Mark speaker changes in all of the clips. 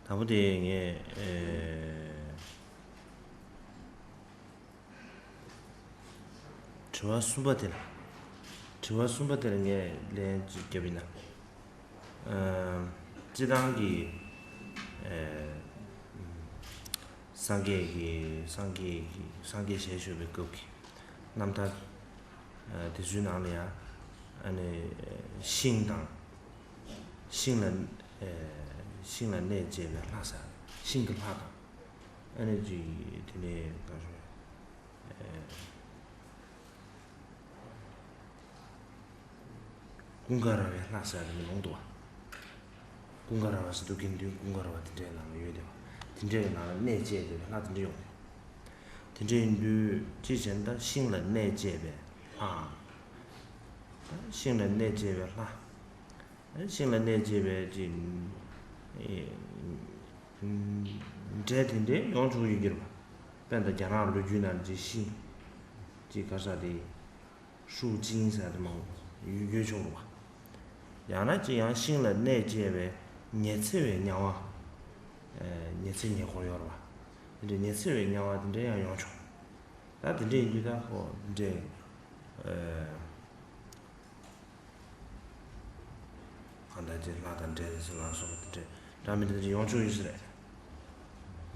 Speaker 1: 다부대에 좋아 숨바되는 게 렌즈ገብ이나 지당기 상계 제시의 거기 남다 대주나리아 아니 신당 신은 신은 내제를 하사 신글하다 에너지 되네 가서 공가라에 하사는 농도와 공가라와서 두긴디 공가라와 진짜나 요데 진짜가 나는 내제를 하든지 용 진짜인도 지전다 신은 내제배 신은 내제배 신은 내제배 진 제인데 용주 얘기를 밴드 장하로 주는 지시 지가사디 수진사的嘛유교적으로 봐 야나 지양 신의 내제에 내체에 냐와 내체 내고요 봐 근데 내체에 냐와 근데 용주 다 근데 이제가 이제 한다지 나단 데서 나서 이제 다음에 용주 있으래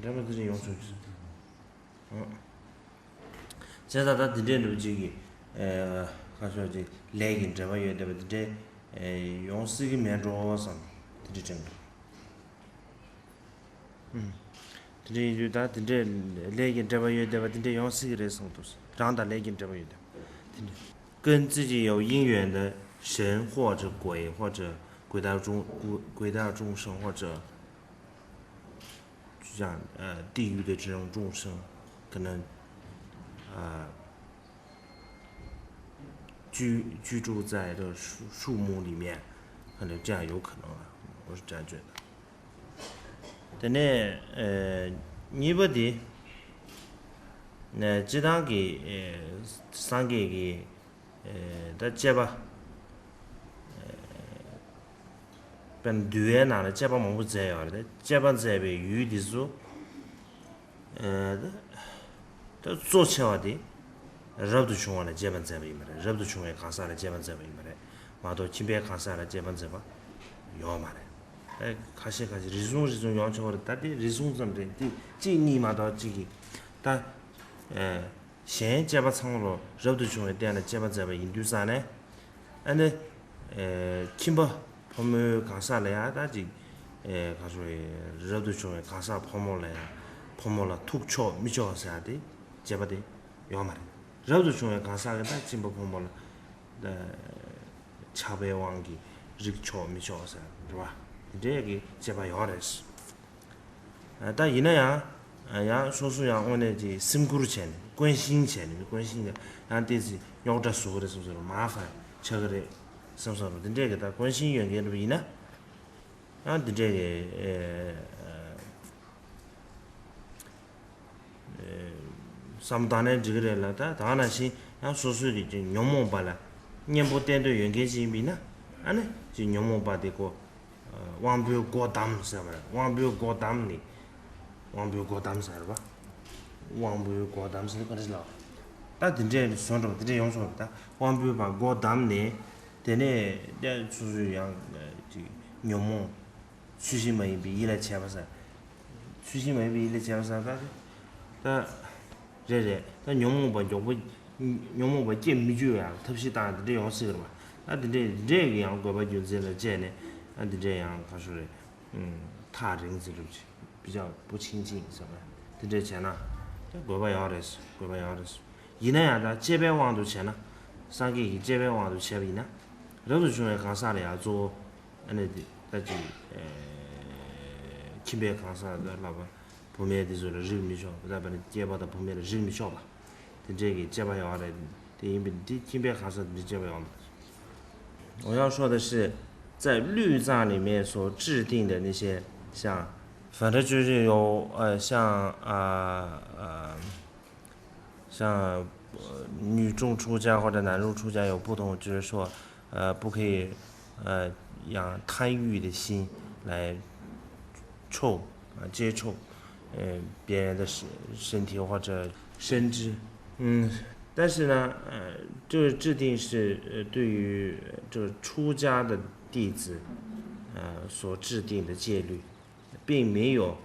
Speaker 1: 다음에 용주 있어 제가 다 드리는 저기 가서 이제 레깅 잡아야 되는데 용쓰기 면로선 드리죠. 드리 다 드리 레깅 잡아야 되는데 용쓰기를 성도让他 레깅 잡아야 돼. 跟自己有姻缘的神或者鬼或者鬼道众生或者就像地狱的这种众生可能居住在这树木里面，可能这样有可能啊，我是这样觉得。但呢，你不的，那这当给上给他结巴，本对那的结巴么不这样的，结巴这边有的时候，他做起来的。rabdu chungwa la jeban zeba imare, rabdu chungwa kansa la jeban zeba imare, mato chimbe kansa la jeban zeba yomare. Kashi rizung yoncha wara, tati rizung zamde, ji ni mato jigi, ta shen jeba tsanglo rabdu chungwa dena jeban zeba indu zane, ane kimba pomo kansa la ya, ta ji rabdu chungwa kansa pomo la tukcho micho sa de, jeba de yomare. rabdu chungwa kansa ga ta chimba pombola chabe wangi rikcho micho sa rwa de jeba yores ta ina ya sosu ya one ji simguru chen guanxin chen guanxin de ya de ji yao zhe su de su ma fan che ge sam sam de这个ta guanxin yuan ge de ina ya de这个samdane jigre ta dana shi ya sosu de nyomo bala nyembo den de yuan ge ji bi na ane ji nyomo ba de ko wangbu go dam sa ba wangbu go dam ni wangbu go dam sa ba wangbu go dam sa ko la ta de je son de je yong so ta wangbu ba go dam ni 근데 내가 주주양 그 녀몽 수시만 비 일에 잡아서 수시만 비 일에 잡아서 다这다 녀몽 봐 저거 녀몽 봐见미주야特别大的这样事嘛啊这个样个吧就是了这呢啊这样他说的他人之路比较不亲近是吧这钱呢这国外要的是以那样的这边网都钱呢上给这边网都钱比呢人都说看啥的呀做那就kimbe kansa da laba pomye de zo le jimi sho da ba de ba da pomye de jimi sho ba de这个这把要的的因为的kimbe kansa的这把要我要说的是在律藏里面所制定的那些像反正就是有像女众出家或者男众出家有不同，就是说不可以养贪欲的心来接触别人的身体或者身肢，但是呢这个制定是对于这个出家的弟子所制定的戒律，并没有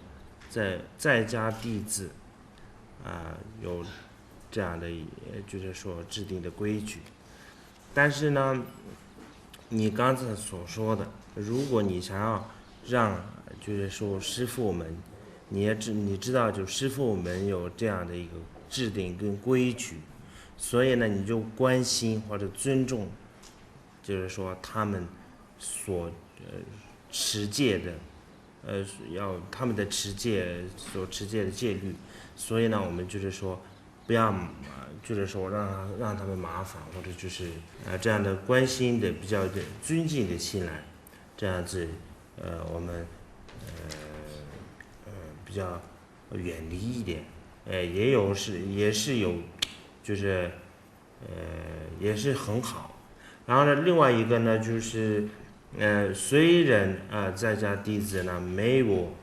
Speaker 1: 在家弟子有这样的就是说制定的规矩。但是呢你刚才所说的，如果你想要让就是说师父们你知道就师父们有这样的一个制定跟规矩，所以呢你就关心或者尊重就是说他们所持戒的要他们的所持戒的戒律，所以呢我们就是说不要就是说让他们麻烦，或者就是这样的关心的比较的尊敬的心来，这样子我们比较远离一点，也是有就是也是很好。然后呢另外一个呢就是虽然在家弟子呢没有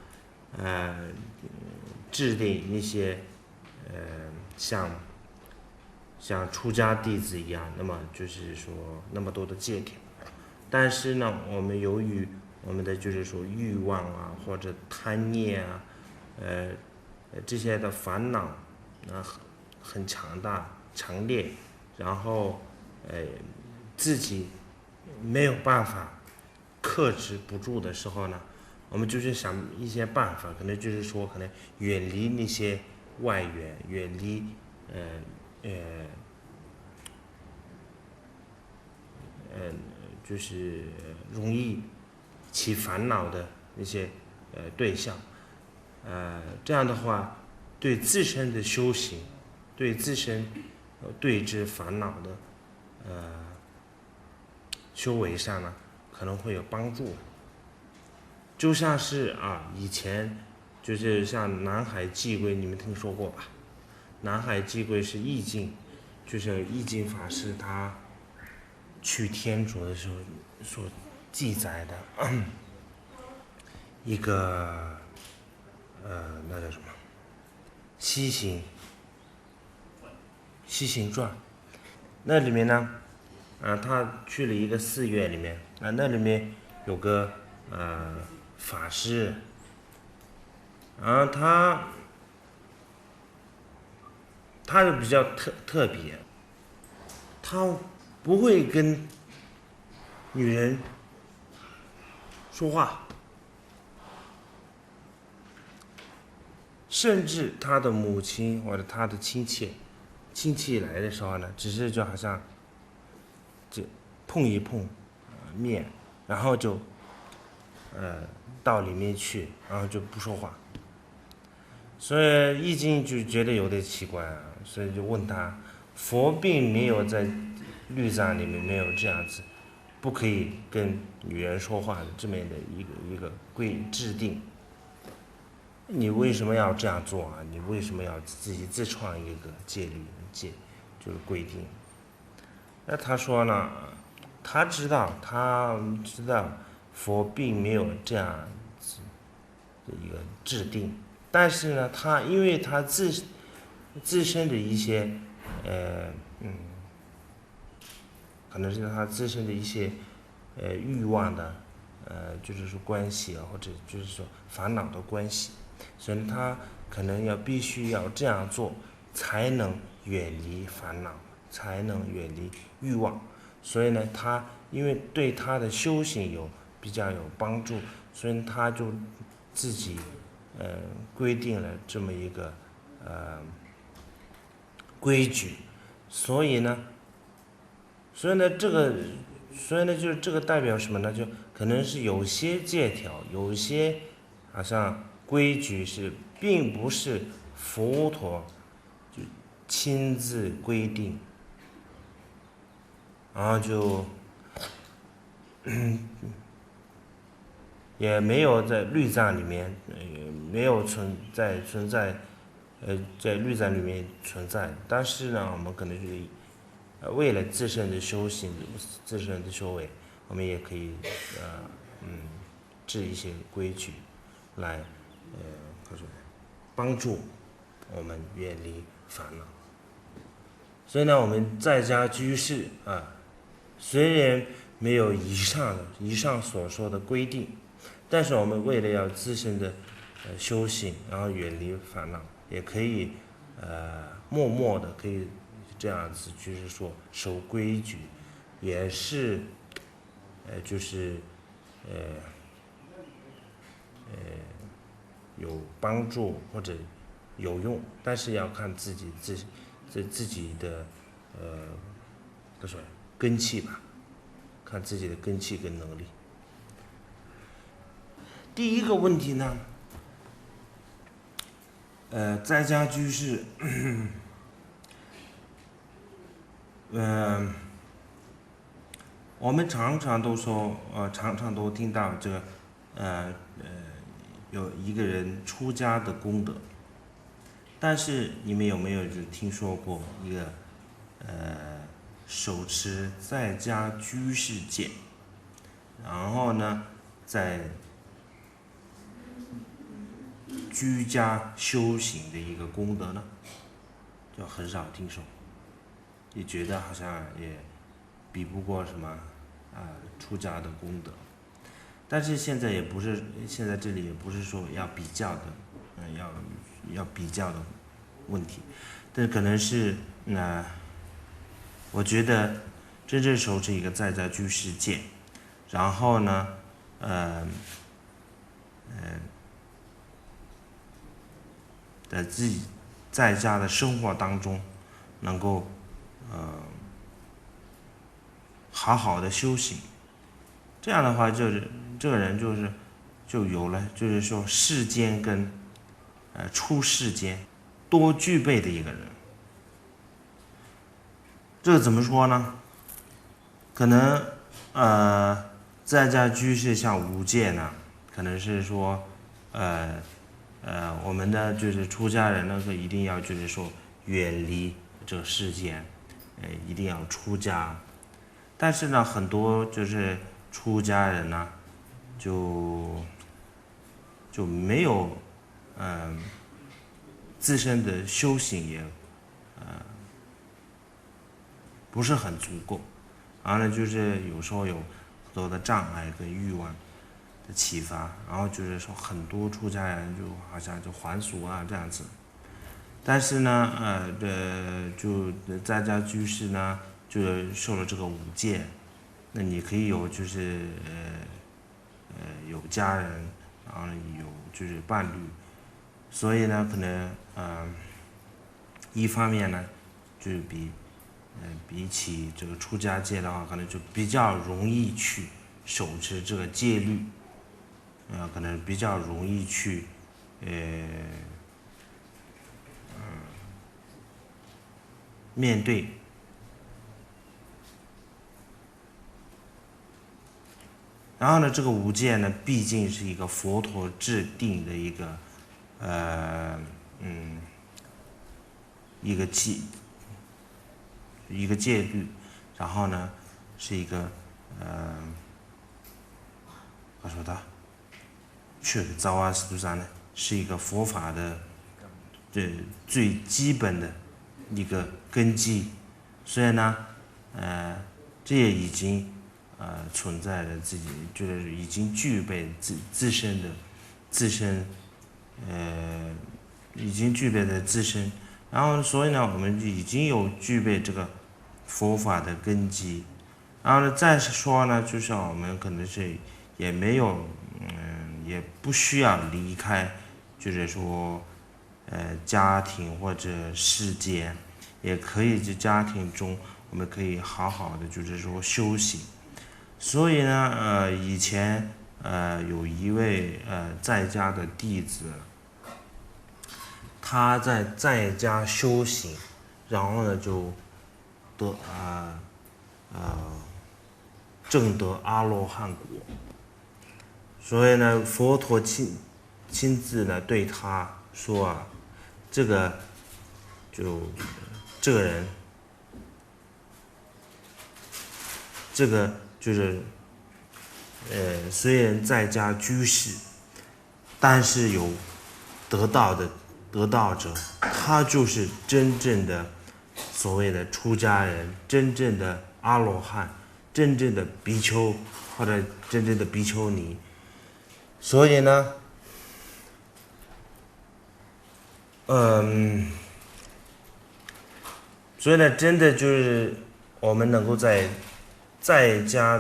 Speaker 1: 制定一些像出家弟子一样，那么就是说那么多的戒条，但是呢我们由于我们的就是说欲望或者贪念这些的烦恼很强烈，然后自己没有办法克制不住的时候呢，我们就是想一些办法，可能就是说可能远离那些外援，远离就是容易起烦恼的那些对象，这样的话对自身的修行，对自身对治烦恼的修为上呢可能会有帮助。就像是以前就是像南海寂归，你们听说过吧？南海寂归是义净，就是义净法师他去天竺的时候所记载的一个那叫什么西行传，那里面呢他去了一个寺院里面那里面有个法师他就比较特别，他不会跟女人说话，甚至他的母亲或者他的亲戚来的时候呢，只是就好像就碰一碰面，然后就到里面去，然后就不说话。所以易经就觉得有点奇怪所以就问他，佛并没有在律藏里面没有这样子不可以跟女人说话的这么的一个制定，你为什么要这样做你为什么要自己自创一个戒律就是规定？那他说呢，他知道佛并没有这样子的一个制定，但是呢因为他自身的一些可能是他自身的一些欲望的就是说关系啊，或者就是说烦恼的关系，所以他可能必须要这样做，才能远离烦恼，才能远离欲望。所以呢，他因为对他的修行比较有帮助，所以他就自己规定了这么一个规矩。所以呢，就是这个代表什么呢？就可能是有些戒条，有些好像规矩并不是佛陀就亲自规定，然后就也没有在律藏里面，也没有存在在律藏里面存在。但是呢，我们可能是为了自身的修行、自身的修为，我们也可以制一些规矩来帮助我们远离烦恼。所以呢，我们在家居士虽然没有以上所说的规定，但是我们为了要自身的修行，然后远离烦恼，也可以默默的可以这样子，就是说守规矩，也是就是有帮助或者有用，但是要看自己的根气吧，看自己的根气跟能力。第一个问题呢，在家居士，我们常常都说，常常都听到这个，有一个人出家的功德，但是你们有没有就听说过一个，手持在家居士戒，然后呢，在居家修行的一个功德呢？就很少听说，也觉得好像也比不过什么出家的功德。但是现在这里也不是说要比较的，要比较的问题，但可能是我觉得真正手持一个在家居士戒，然后呢，在自己在家的生活当中，能够好好的修行，这样的话就是这个人就有了就是说世间跟出世间多具备的一个人。这个怎么说呢？可能在家居士像五戒呢，可能是说我们的就是出家人呢，一定要就是说远离这个世间，一定要出家。但是呢，很多就是出家人呢，就没有自身的修行也不是很足够，然后呢，就是有时候有很多的障碍跟欲望的启发，然后就是说很多出家人就好像就还俗这样子。但是呢，就在家居士呢，就受了这个五戒，那你可以有就是有家人，然后有就是伴侣，所以呢，可能一方面呢，就是比起这个出家戒的话，可能就比较容易去守持这个戒律，可能比较容易去面对。然后呢，这个五戒呢，毕竟是一个佛陀制定的一个一个戒律，然后呢是一个我说的，确实造阿斯图山呢是一个佛法的最基本的一个根基，所以呢这也已经存在着自己，就是已经具备自身已经具备的自身，然后所以呢，我们已经有具备这个佛法的根基，然后呢，再说呢，就是我们可能是也没有，也不需要离开，就是说，家庭或者世界，也可以在家庭中，我们可以好好的就是说修行。所以呢，以前有一位在家的弟子，他在家修行，然后呢就得证得阿罗汉果。所以呢，佛陀亲自呢对他说啊，这个人，这个就是虽然在家居士，但是有得道者，他就是真正的所谓的出家人，真正的阿罗汉，真正的比丘或者真正的比丘尼。所以呢，所以呢，真的就是我们能够在家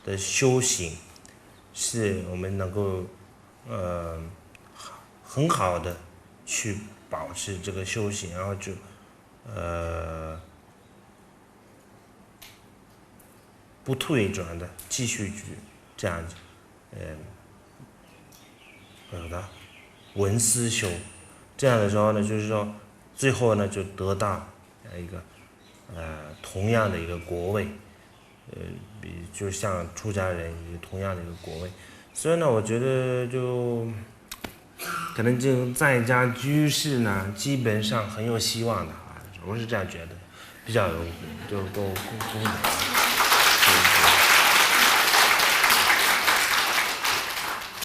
Speaker 1: 的修行，是我们能够很好的去保持这个修行，然后就不退转的继续去这样子，闻思修，这样的时候呢，就是说最后呢就得到一个同样的一个国位，就像出家人有同样的一个国位。所以呢，我觉得就可能就在家居士呢，基本上很有希望的啊，我是这样觉得，比较有就够公平。